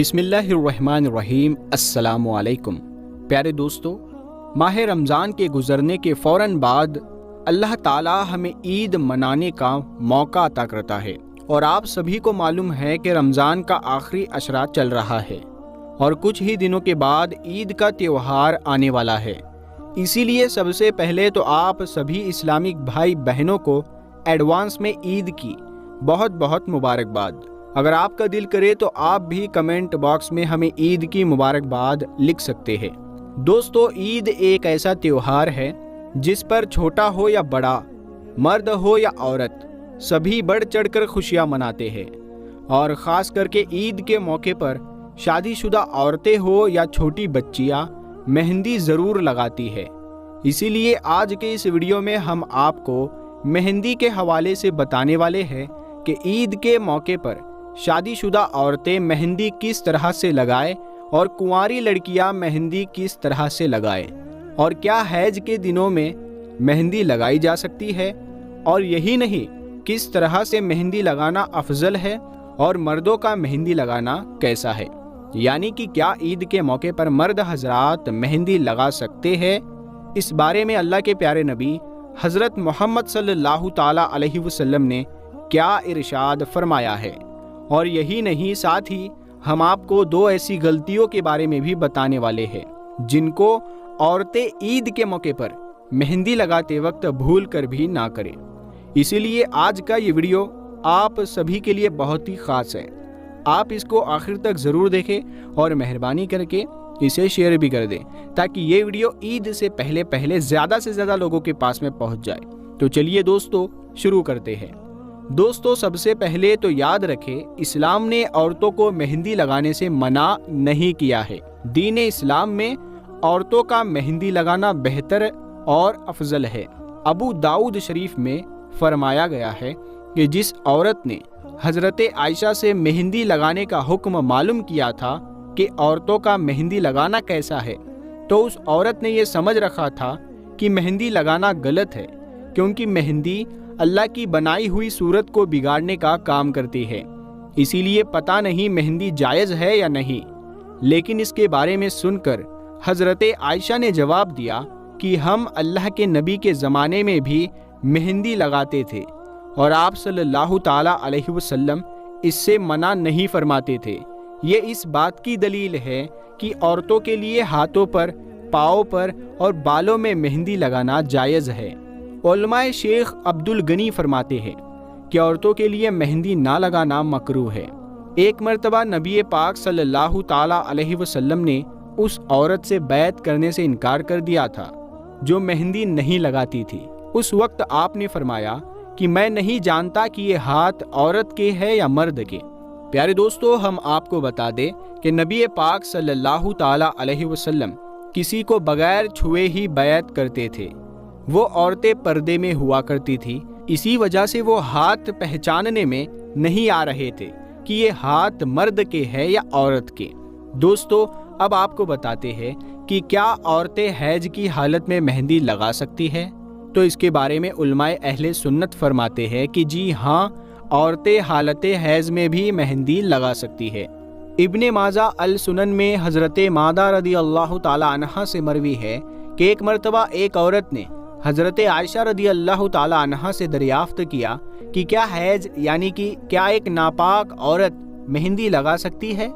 بسم اللہ الرحمن الرحیم۔ السلام علیکم پیارے دوستو، ماہ رمضان کے گزرنے کے فوراً بعد اللہ تعالیٰ ہمیں عید منانے کا موقع عطا کرتا ہے، اور آپ سبھی کو معلوم ہے کہ رمضان کا آخری عشرہ چل رہا ہے اور کچھ ہی دنوں کے بعد عید کا تہوار آنے والا ہے۔ اسی لیے سب سے پہلے تو آپ سبھی اسلامک بھائی بہنوں کو ایڈوانس میں عید کی بہت بہت مبارکباد۔ اگر آپ کا دل کرے تو آپ بھی کمنٹ باکس میں ہمیں عید کی مبارکباد لکھ سکتے ہیں۔ دوستو، عید ایک ایسا تہوار ہے جس پر چھوٹا ہو یا بڑا، مرد ہو یا عورت، سبھی بڑھ چڑھ کر خوشیاں مناتے ہیں، اور خاص کر کے عید کے موقع پر شادی شدہ عورتیں ہو یا چھوٹی بچیاں مہندی ضرور لگاتی ہے۔ اسی لیے آج کے اس ویڈیو میں ہم آپ کو مہندی کے حوالے سے بتانے والے ہیں کہ عید کے موقع پر شادی شدہ عورتیں مہندی کس طرح سے لگائیں اور کنواری لڑکیاں مہندی کس طرح سے لگائیں، اور کیا حیض کے دنوں میں مہندی لگائی جا سکتی ہے، اور یہی نہیں کس طرح سے مہندی لگانا افضل ہے اور مردوں کا مہندی لگانا کیسا ہے، یعنی کہ کیا عید کے موقع پر مرد حضرات مہندی لگا سکتے ہیں۔ اس بارے میں اللہ کے پیارے نبی حضرت محمد صلی اللہ تعالیٰ علیہ وسلم نے کیا ارشاد فرمایا ہے، اور یہی نہیں ساتھ ہی ہم آپ کو دو ایسی غلطیوں کے بارے میں بھی بتانے والے ہیں جن کو عورتیں عید کے موقع پر مہندی لگاتے وقت بھول کر بھی نہ کریں۔ اسی لیے آج کا یہ ویڈیو آپ سبھی کے لیے بہت ہی خاص ہے۔ آپ اس کو آخر تک ضرور دیکھیں اور مہربانی کر کے اسے شیئر بھی کر دیں تاکہ یہ ویڈیو عید سے پہلے زیادہ سے زیادہ لوگوں کے پاس میں پہنچ جائے۔ تو چلیے دوستو، شروع کرتے ہیں۔ دوستو، سب سے پہلے تو یاد رکھیں، اسلام نے عورتوں کو مہندی لگانے سے منع نہیں کیا ہے۔ دین اسلام میں عورتوں کا مہندی لگانا بہتر اور افضل ہے۔ ابو داؤد شریف میں فرمایا گیا ہے کہ جس عورت نے حضرت عائشہ سے مہندی لگانے کا حکم معلوم کیا تھا کہ عورتوں کا مہندی لگانا کیسا ہے، تو اس عورت نے یہ سمجھ رکھا تھا کہ مہندی لگانا غلط ہے، کیونکہ مہندی اللہ کی بنائی ہوئی صورت کو بگاڑنے کا کام کرتی ہے۔ اسی لیے پتہ نہیں مہندی جائز ہے یا نہیں، لیکن اس کے بارے میں سن کر حضرت عائشہ نے جواب دیا کہ ہم اللہ کے نبی کے زمانے میں بھی مہندی لگاتے تھے، اور آپ صلی اللہ تعالیٰ علیہ وسلم اس سے منع نہیں فرماتے تھے۔ یہ اس بات کی دلیل ہے کہ عورتوں کے لیے ہاتھوں پر، پاؤں پر اور بالوں میں مہندی لگانا جائز ہے۔ علماء شیخ عبد الغنی فرماتے ہیں کہ عورتوں کے لیے مہندی نہ لگانا مکروہ ہے۔ ایک مرتبہ نبی پاک صلی اللہ تعالیٰ علیہ وسلم نے اس عورت سے بیعت کرنے سے انکار کر دیا تھا جو مہندی نہیں لگاتی تھی۔ اس وقت آپ نے فرمایا کہ میں نہیں جانتا کہ یہ ہاتھ عورت کے ہے یا مرد کے۔ پیارے دوستو، ہم آپ کو بتا دیں کہ نبی پاک صلی اللہ تعالیٰ علیہ وسلم کسی کو بغیر چھوئے ہی بیعت کرتے تھے۔ وہ عورتیں پردے میں ہوا کرتی تھی، اسی وجہ سے وہ ہاتھ پہچاننے میں نہیں آ رہے تھے کہ یہ ہاتھ مرد کے ہے یا عورت کے۔ دوستو، اب آپ کو بتاتے ہیں کہ کیا عورتیں حیض کی حالت میں مہندی لگا سکتی ہے؟ تو اس کے بارے میں علماء اہل سنت فرماتے ہیں کہ جی ہاں، عورتیں حالت حیض میں بھی مہندی لگا سکتی ہے۔ ابن ماجہ السنن میں حضرت مادہ رضی اللہ تعالیٰ عنہا سے مروی ہے کہ ایک مرتبہ ایک عورت نے حضرت عائشہ رضی اللہ تعالیٰ عنہا سے دریافت کیا کہ کیا حیض یعنی کہ کیا ایک ناپاک عورت مہندی لگا سکتی ہے؟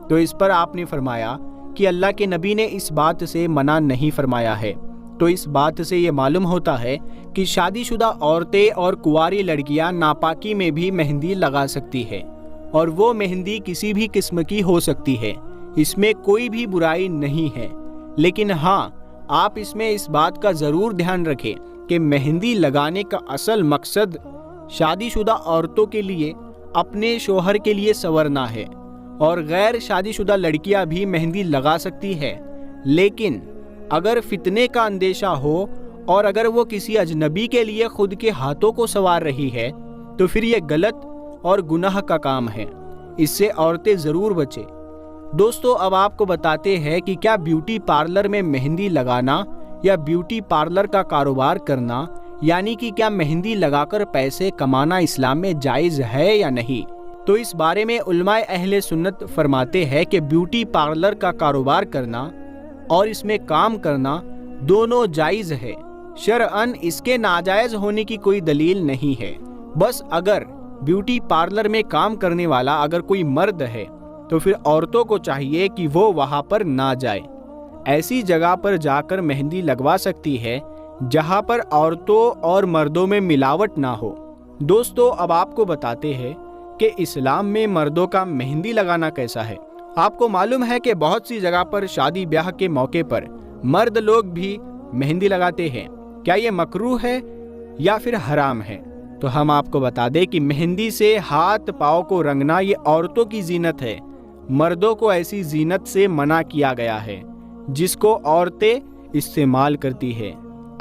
تو اس پر آپ نے فرمایا کہ اللہ کے نبی نے اس بات سے منع نہیں فرمایا ہے۔ تو اس بات سے یہ معلوم ہوتا ہے کہ شادی شدہ عورتیں اور کنواری لڑکیاں ناپاکی میں بھی مہندی لگا سکتی ہے، اور وہ مہندی کسی بھی قسم کی ہو سکتی ہے، اس میں کوئی بھی برائی نہیں ہے۔ لیکن ہاں، آپ اس میں اس بات کا ضرور دھیان رکھیں کہ مہندی لگانے کا اصل مقصد شادی شدہ عورتوں کے لیے اپنے شوہر کے لیے سنورنا ہے، اور غیر شادی شدہ لڑکیاں بھی مہندی لگا سکتی ہے، لیکن اگر فتنے کا اندیشہ ہو اور اگر وہ کسی اجنبی کے لیے خود کے ہاتھوں کو سنوار رہی ہے تو پھر یہ غلط اور گناہ کا کام ہے، اس سے عورتیں ضرور بچیں۔ دوستو، اب آپ کو بتاتے ہیں کہ کیا بیوٹی پارلر میں مہندی لگانا یا بیوٹی پارلر کا کاروبار کرنا، یعنی کہ کیا مہندی لگا کر پیسے کمانا اسلام میں جائز ہے یا نہیں؟ تو اس بارے میں علماء اہل سنت فرماتے ہیں کہ بیوٹی پارلر کا کاروبار کرنا اور اس میں کام کرنا دونوں جائز ہے، شرعاً اس کے ناجائز ہونے کی کوئی دلیل نہیں ہے۔ بس اگر بیوٹی پارلر میں کام کرنے والا اگر کوئی مرد ہے تو پھر عورتوں کو چاہیے کہ وہ وہاں پر نہ جائے، ایسی جگہ پر جا کر مہندی لگوا سکتی ہے جہاں پر عورتوں اور مردوں میں ملاوٹ نہ ہو۔ دوستو، اب آپ کو بتاتے ہیں کہ اسلام میں مردوں کا مہندی لگانا کیسا ہے۔ آپ کو معلوم ہے کہ بہت سی جگہ پر شادی بیاہ کے موقع پر مرد لوگ بھی مہندی لگاتے ہیں۔ کیا یہ مکروہ ہے یا پھر حرام ہے؟ تو ہم آپ کو بتا دیں کہ مہندی سے ہاتھ پاؤں کو رنگنا یہ عورتوں کی زینت ہے، مردوں کو ایسی زینت سے منع کیا گیا ہے جس کو عورتیں استعمال کرتی ہیں۔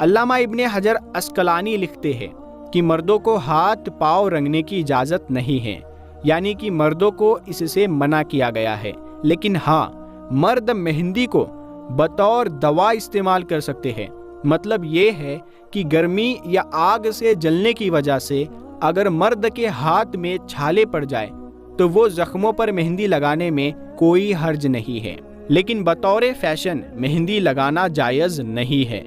علامہ ابن حجر عسقلانی لکھتے ہیں کہ مردوں کو ہاتھ پاؤں رنگنے کی اجازت نہیں ہے، یعنی کہ مردوں کو اس سے منع کیا گیا ہے، لیکن ہاں مرد مہندی کو بطور دوا استعمال کر سکتے ہیں۔ مطلب یہ ہے کہ گرمی یا آگ سے جلنے کی وجہ سے اگر مرد کے ہاتھ میں چھالے پڑ جائے تو وہ زخموں پر مہندی لگانے میں کوئی حرج نہیں ہے، لیکن بطور فیشن مہندی لگانا جائز نہیں ہے۔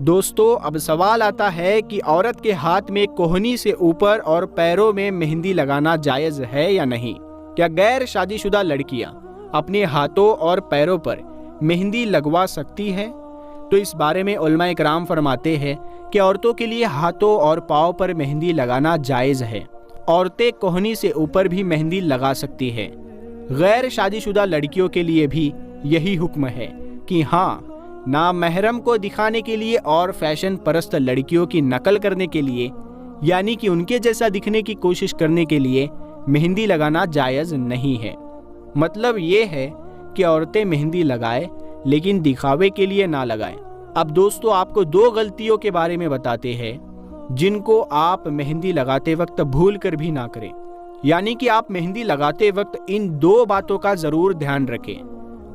دوستو، اب سوال آتا ہے کہ عورت کے ہاتھ میں کوہنی سے اوپر اور پیروں میں مہندی لگانا جائز ہے یا نہیں؟ کیا غیر شادی شدہ لڑکیاں اپنے ہاتھوں اور پیروں پر مہندی لگوا سکتی ہے؟ تو اس بارے میں علماء کرام فرماتے ہیں کہ عورتوں کے لیے ہاتھوں اور پاؤں پر مہندی لگانا جائز ہے۔ عورتیں کوہنی سے اوپر بھی مہندی لگا سکتی ہے۔ غیر شادی شدہ لڑکیوں کے لیے بھی یہی حکم ہے کہ ہاں، نامحرم کو دکھانے کے لیے اور فیشن پرست لڑکیوں کی نقل کرنے کے لیے، یعنی کہ ان کے جیسا دکھنے کی کوشش کرنے کے لیے مہندی لگانا جائز نہیں ہے۔ مطلب یہ ہے کہ عورتیں مہندی لگائیں لیکن دکھاوے کے لیے نہ لگائیں۔ اب دوستو، آپ کو 2 غلطیوں کے بارے میں بتاتے ہیں جن کو آپ مہندی لگاتے وقت بھول کر بھی نہ کریں، یعنی کہ آپ مہندی لگاتے وقت ان 2 باتوں کا ضرور دھیان رکھیں،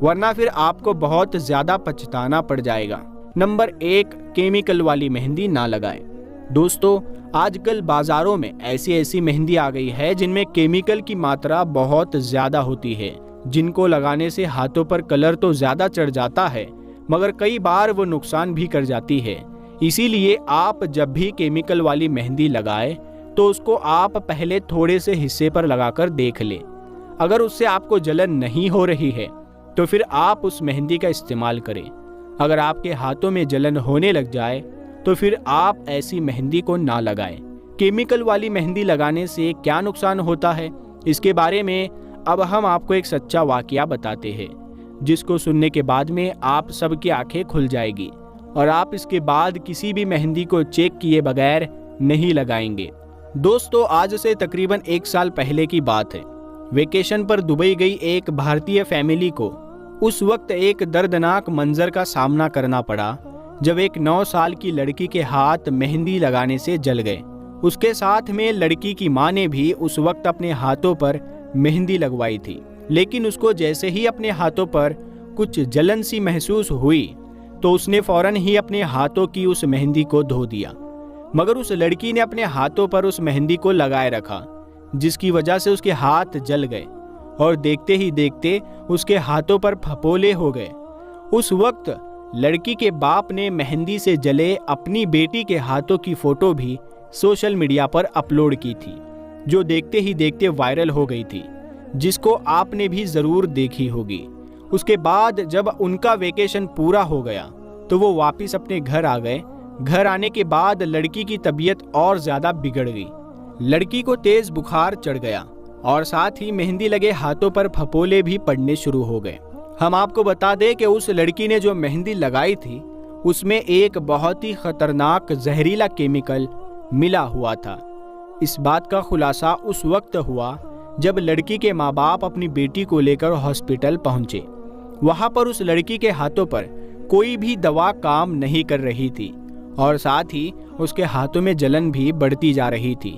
ورنہ پھر آپ کو بہت زیادہ پچھتانا پڑ جائے گا۔ نمبر 1، کیمیکل والی مہندی نہ لگائیں۔ دوستو، آج کل بازاروں میں ایسی مہندی آ گئی ہے جن میں کیمیکل کی ماترا بہت زیادہ ہوتی ہے، جن کو لگانے سے ہاتھوں پر کلر تو زیادہ چڑھ جاتا ہے مگر کئی بار وہ نقصان بھی کر جاتی ہے۔ اسی لیے آپ جب بھی کیمیکل والی مہندی لگائیں تو اس کو آپ پہلے تھوڑے سے حصے پر لگا کر دیکھ لیں۔ اگر اس سے آپ کو جلن نہیں ہو رہی ہے تو پھر آپ اس مہندی کا استعمال کریں۔ اگر آپ کے ہاتھوں میں جلن ہونے لگ جائے تو پھر آپ ایسی مہندی کو نہ لگائیں۔ کیمیکل والی مہندی لگانے سے کیا نقصان ہوتا ہے، اس کے بارے میں اب ہم آپ کو ایک سچا واقعہ بتاتے ہیں، جس کو سننے کے بعد میں آپ سب کی آنکھیں کھل جائے گی اور آپ اس کے بعد کسی بھی مہندی کو چیک کیے بغیر نہیں لگائیں گے۔ دوستو، آج سے تقریباً 1 سال پہلے کی بات ہے۔ ویکیشن پر دبئی گئی ایک بھارتی فیملی کو اس وقت ایک دردناک منظر کا سامنا کرنا پڑا جب ایک 9 سال کی لڑکی کے ہاتھ مہندی لگانے سے جل گئے۔ اس کے ساتھ میں لڑکی کی ماں نے بھی اس وقت اپنے ہاتھوں پر مہندی لگوائی تھی، لیکن اس کو جیسے ہی اپنے ہاتھوں پر کچھ جلن سی محسوس ہوئی تو اس نے فوراً ہی اپنے ہاتھوں کی اس مہندی کو دھو دیا، مگر اس لڑکی نے اپنے ہاتھوں پر اس مہندی کو لگائے رکھا، جس کی وجہ سے اس کے ہاتھ جل گئے اور دیکھتے ہی دیکھتے اس کے ہاتھوں پر پھپھولے ہو گئے۔ اس وقت لڑکی کے باپ نے مہندی سے جلے اپنی بیٹی کے ہاتھوں کی فوٹو بھی سوشل میڈیا پر اپلوڈ کی تھی، جو دیکھتے ہی دیکھتے وائرل ہو گئی تھی، جس کو آپ نے بھی ضرور دیکھی ہوگی۔ اس کے بعد جب ان کا ویکیشن پورا ہو گیا تو وہ واپس اپنے گھر آ گئے۔ گھر آنے کے بعد لڑکی کی طبیعت اور زیادہ بگڑ گئی۔ لڑکی کو تیز بخار چڑھ گیا اور ساتھ ہی مہندی لگے ہاتھوں پر پھپھولے بھی پڑنے شروع ہو گئے۔ ہم آپ کو بتا دیں کہ اس لڑکی نے جو مہندی لگائی تھی اس میں ایک بہت ہی خطرناک زہریلا کیمیکل ملا ہوا تھا۔ اس بات کا خلاصہ اس وقت ہوا جب لڑکی کے ماں باپ اپنی بیٹی کو لے کر ہاسپٹل پہنچے۔ وہاں پر اس لڑکی کے ہاتھوں پر کوئی بھی دوا کام نہیں کر رہی تھی اور ساتھ ہی اس کے ہاتھوں میں جلن بھی بڑھتی جا رہی تھی۔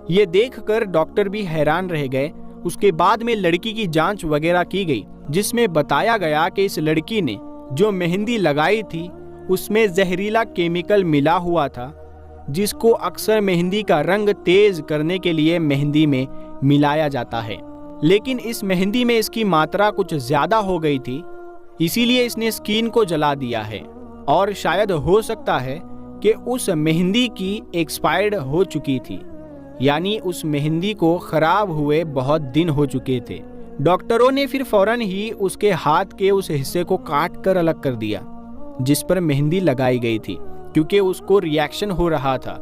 یہ دیکھ کر ڈاکٹر بھی حیران رہ گئے۔ اس کے بعد میں لڑکی کی جانچ وغیرہ کی گئی، جس میں بتایا گیا کہ اس لڑکی نے جو مہندی لگائی تھی اس میں زہریلا کیمیکل ملا ہوا تھا، جس کو اکثر مہندی کا رنگ تیز کرنے کے لیے مہندی میں ملایا جاتا ہے، لیکن اس مہندی میں اس کی ماترا کچھ زیادہ ہو گئی تھی، اسی لیے اس نے اسکین کو جلا دیا ہے، اور شاید ہو سکتا ہے کہ اس مہندی کی ایکسپائرڈ ہو چکی تھی، یعنی اس مہندی کو خراب ہوئے بہت دن ہو چکے تھے۔ ڈاکٹروں نے پھر فوراً ہی اس کے ہاتھ کے اس حصے کو کاٹ کر الگ کر دیا جس پر مہندی لگائی گئی تھی، کیونکہ اس کو ریاکشن ہو رہا تھا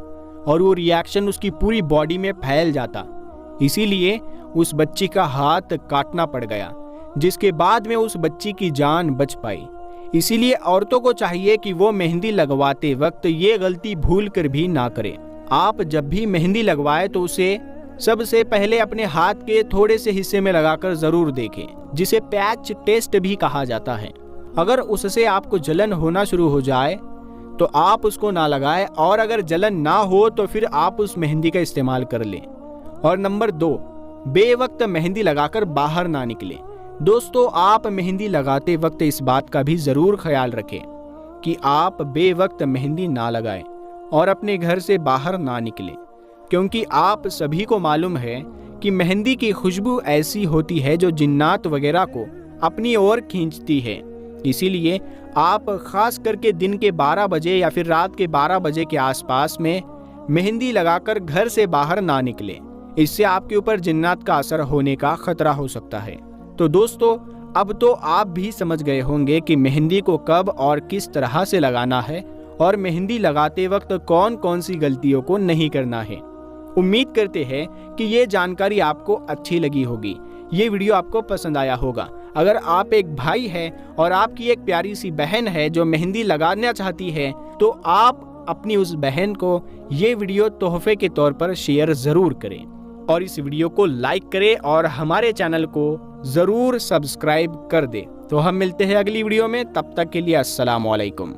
اور وہ ریاکشن اس کی پوری باڈی میں پھیل جاتا، اسی لیے اس بچی کا ہاتھ کاٹنا پڑ گیا، جس کے بعد میں اس بچی کی جان بچ پائی۔ اسی لیے عورتوں کو چاہیے کہ وہ مہندی لگواتے وقت یہ غلطی بھول کر بھی نہ کریں۔ آپ جب بھی مہندی لگوائے تو اسے سب سے پہلے اپنے ہاتھ کے تھوڑے سے حصے میں لگا کر ضرور دیکھیں، جسے پیچ ٹیسٹ بھی کہا جاتا ہے۔ اگر اس سے آپ کو جلن ہونا شروع ہو جائے تو آپ اس کو نہ لگائیں، اور اگر جلن نہ ہو تو پھر آپ اس مہندی کا استعمال کر لیں۔ اور نمبر 2، بے وقت مہندی لگا کر باہر نہ نکلیں۔ دوستو، آپ مہندی لگاتے وقت اس بات کا بھی ضرور خیال رکھیں کہ آپ بے وقت مہندی نہ لگائیں اور اپنے گھر سے باہر نہ نکلیں، کیونکہ آپ سبھی کو معلوم ہے کہ مہندی کی خوشبو ایسی ہوتی ہے جو جنات وغیرہ کو اپنی اور کھینچتی ہے۔ اسی لیے آپ خاص کر کے دن کے 12 بجے یا پھر رات کے 12 بجے کے آس پاس میں مہندی لگا کر گھر سے باہر نہ نکلیں، اس سے آپ کے اوپر جنات کا اثر ہونے کا خطرہ ہو سکتا ہے۔ تو دوستو، اب تو آپ بھی سمجھ گئے ہوں گے کہ مہندی کو کب اور کس طرح سے لگانا ہے، اور مہندی لگاتے وقت کون کون سی غلطیوں کو نہیں کرنا ہے۔ امید کرتے ہیں کہ یہ جانکاری آپ کو اچھی لگی ہوگی، یہ ویڈیو آپ کو پسند آیا ہوگا۔ اگر آپ ایک بھائی ہے اور آپ کی ایک پیاری سی بہن ہے جو مہندی لگانا چاہتی ہے، تو آپ اپنی اس بہن کو یہ ویڈیو تحفے کے طور پر شیئر ضرور کریں، اور اس ویڈیو کو لائک کریں اور ہمارے چینل کو ضرور سبسکرائب کر دیں۔ تو ہم ملتے ہیں اگلی ویڈیو میں، تب تک کے لیے السلام علیکم۔